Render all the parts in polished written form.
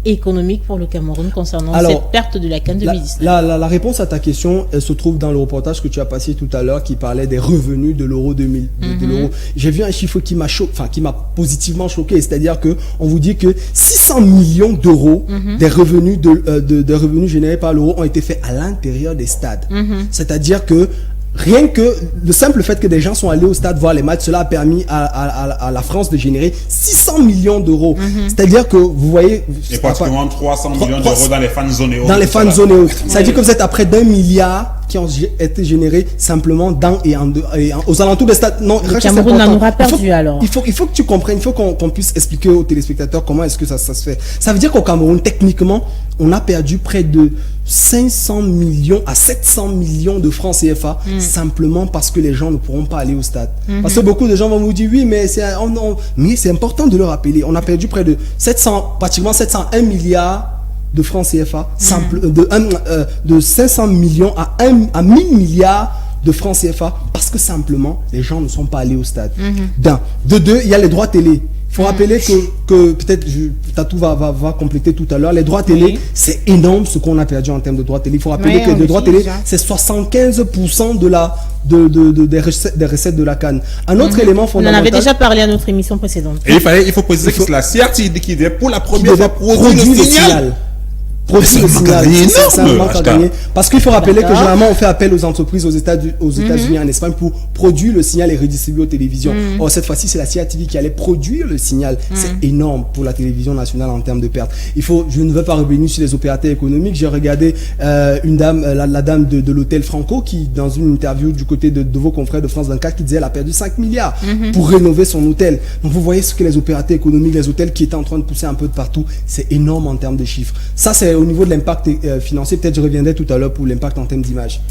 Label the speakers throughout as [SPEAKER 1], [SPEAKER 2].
[SPEAKER 1] économique pour le Cameroun concernant cette perte de la CAN 2019?
[SPEAKER 2] La réponse à ta question, elle se trouve dans le reportage que tu as passé tout à l'heure qui parlait des revenus de l'euro 2000. De l'euro. J'ai vu un chiffre qui m'a positivement choqué, c'est-à-dire que on vous dit que 600 millions d'euros des revenus de revenus générés par l'euro ont été faits à l'intérieur des stades. C'est-à-dire que rien que le simple fait que des gens sont allés au stade voir les matchs, cela a permis à la France de générer 600 millions d'euros. C'est-à-dire que vous voyez...
[SPEAKER 3] Et pratiquement 300 millions d'euros dans les fan zones et autres.
[SPEAKER 2] Dans les fan zones et autres. C'est-à-dire que vous êtes à près d'1 milliard qui ont été générés simplement aux alentours des stades. Non,
[SPEAKER 1] le Cameroun en aura perdu alors.
[SPEAKER 2] Il faut que tu comprennes, il faut qu'on puisse expliquer aux téléspectateurs comment est-ce que ça se fait. Ça veut dire qu'au Cameroun, techniquement, on a perdu près de 500 millions à 700 millions de francs CFA simplement parce que les gens ne pourront pas aller au stade. Parce que beaucoup de gens vont vous dire oui, mais c'est important de le rappeler. On a perdu près de pratiquement 701 milliards de francs CFA, de 500 millions à 1000 milliards de francs CFA parce que simplement les gens ne sont pas allés au stade. De deux, il y a les droits télé. Il faut rappeler que peut-être Tatou va compléter tout à l'heure. Les droits télé, c'est énorme ce qu'on a perdu en termes de droits télé. Il faut rappeler que les droits télé, c'est 75% des recettes de la CAN. Un autre élément fondamental.
[SPEAKER 1] On en avait déjà parlé à notre émission précédente.
[SPEAKER 3] Et il faut préciser que c'est la CRTI qui devait pour la première fois produire le signal.
[SPEAKER 2] C'est un manque à gagner. Parce qu'il faut rappeler que généralement on fait appel aux entreprises aux États-Unis, en Espagne pour produire le signal et redistribuer aux télévisions. Or cette fois-ci c'est la CRTV qui allait produire le signal. C'est énorme pour la télévision nationale en termes de pertes. Je ne veux pas revenir sur les opérateurs économiques. J'ai regardé une dame, la dame de l'hôtel Franco qui dans une interview du côté de vos confrères de France 24 qui disait elle a perdu 5 milliards pour rénover son hôtel. Donc vous voyez ce que les opérateurs économiques, les hôtels qui étaient en train de pousser un peu de partout, c'est énorme en termes de chiffres. Ça c'est au niveau de l'impact financier, peut-être je reviendrai tout à l'heure pour l'impact en termes d'image.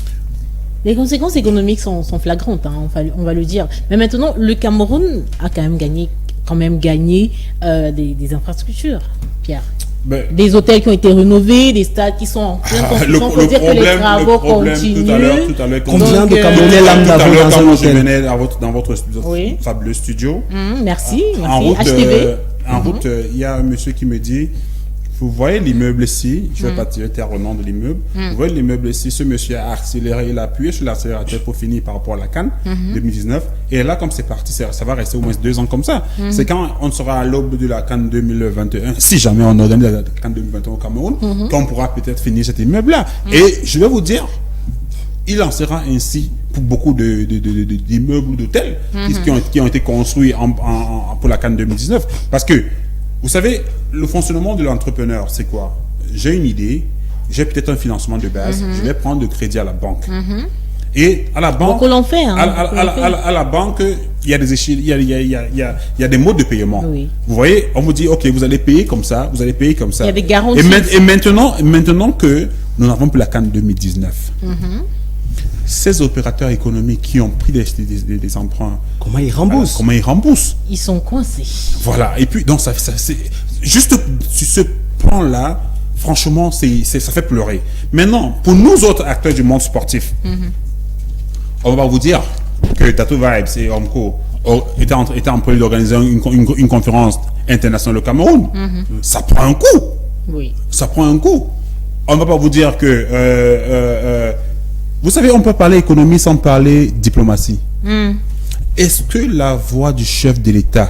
[SPEAKER 1] Les conséquences économiques sont flagrantes, on va le dire. Mais maintenant, le Cameroun a quand même gagné des infrastructures, Pierre. Des hôtels qui ont été rénovés, des stades qui sont en pleine construction. Il faut dire que les travaux continuent.
[SPEAKER 3] Tout à l'heure,
[SPEAKER 2] combien de Camerounais lambda dans un hôtel?
[SPEAKER 3] Je venais dans votre fabuleux studio.
[SPEAKER 1] Merci.
[SPEAKER 3] En route,
[SPEAKER 1] HTV.
[SPEAKER 3] Il y a un monsieur qui me dit, vous voyez l'immeuble ici, je ne vais pas tirer terre au nom de l'immeuble. Vous voyez l'immeuble ici, ce monsieur a accéléré, il a appuyé sur l'accélérateur pour finir par rapport à la CAN 2019. Et là, comme c'est parti, ça va rester au moins 2 ans comme ça. C'est quand on sera à l'aube de la CAN 2021, si jamais on organise la CAN 2021 au Cameroun, qu'on pourra peut-être finir cet immeuble-là. Et je vais vous dire, il en sera ainsi pour beaucoup d'immeubles, d'hôtels qui ont été construits pour la CAN 2019. Parce que, vous savez, le fonctionnement de l'entrepreneur, c'est quoi? J'ai une idée, j'ai peut-être un financement de base, je vais prendre le crédit à la banque. Et à la banque, à la banque, il y a des échelles, il y a des modes de paiement. Vous voyez, on vous dit, ok, vous allez payer comme ça, vous allez payer comme ça.
[SPEAKER 1] Il y a des garanties.
[SPEAKER 3] Et maintenant que nous n'avons plus la CAN 2019, ces opérateurs économiques qui ont pris des emprunts,
[SPEAKER 2] comment ils remboursent?
[SPEAKER 1] Ils sont coincés.
[SPEAKER 3] Voilà. Et puis, donc, ça c'est juste sur ce plan-là, franchement, ça fait pleurer. Maintenant, pour nous autres acteurs du monde sportif, on va vous dire que Tattoo Vibes et Omco étaient en train d'organiser une conférence internationale au Cameroun. Ça prend un coup.
[SPEAKER 1] Oui.
[SPEAKER 3] Ça prend un coup. On ne va pas vous dire que... vous savez, on peut parler économie sans parler diplomatie. Est-ce que la voix du chef de l'État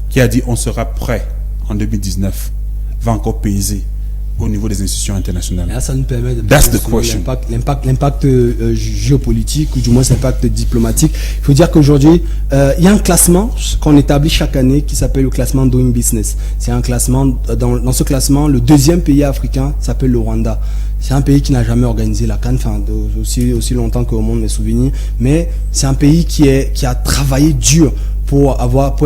[SPEAKER 3] qui a dit on sera prêt en 2019 va encore peser au niveau des institutions internationales?
[SPEAKER 2] Là, ça nous permet de
[SPEAKER 3] That's the question.
[SPEAKER 2] L'impact géopolitique ou du moins l'impact diplomatique. Il faut dire qu'aujourd'hui, il y a un classement qu'on établit chaque année qui s'appelle le classement Doing Business. C'est un classement, dans ce classement, le deuxième pays africain s'appelle le Rwanda. C'est un pays qui n'a jamais organisé la CAN, aussi longtemps que le monde m'est souvenu, mais c'est un pays qui a travaillé dur pour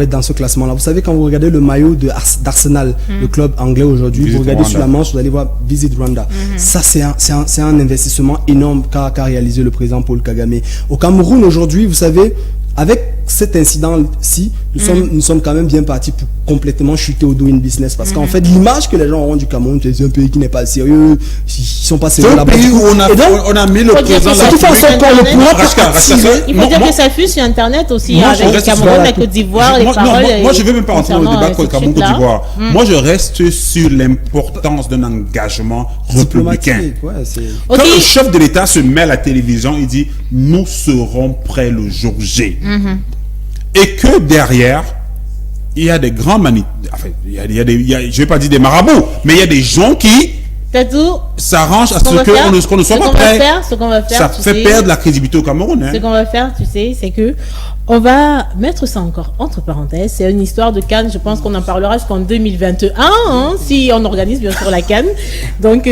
[SPEAKER 2] être dans ce classement-là. Vous savez, quand vous regardez le maillot d'Arsenal, le club anglais aujourd'hui, vous regardez sur la manche, vous allez voir Visit Rwanda. Ça, c'est un investissement énorme qu'a réalisé le président Paul Kagame. Au Cameroun aujourd'hui, vous savez, avec cet incident-ci, nous sommes quand même bien partis pour complètement chuter au doing business. Parce qu'en fait, l'image que les gens auront du Cameroun, c'est un pays qui n'est pas sérieux, ils sont pas sérieux
[SPEAKER 3] là-bas. C'est un pays où on a mis le président
[SPEAKER 2] là.
[SPEAKER 1] Il faut dire que ça fuse sur Internet aussi, avec le Cameroun, la Côte d'Ivoire, les paroles.
[SPEAKER 3] Moi, je ne veux même pas entrer dans le débat avec le Cameroun, Côte d'Ivoire. Moi, je reste sur l'importance d'un engagement républicain. Quand le chef de l'État se met à la télévision, il dit « Nous serons prêts le jour J ». Et que derrière, il y a des grands je ne vais pas dire des marabouts, mais il y a des gens qui s'arrangent à ce qu'on ne soit pas prêt. Ça fait perdre la crédibilité au Cameroun.
[SPEAKER 1] Ce qu'on va faire, tu sais, c'est que on va mettre ça encore entre parenthèses. C'est une histoire de CAN. Je pense qu'on en parlera jusqu'en 2021, si on organise bien sûr la CAN. Donc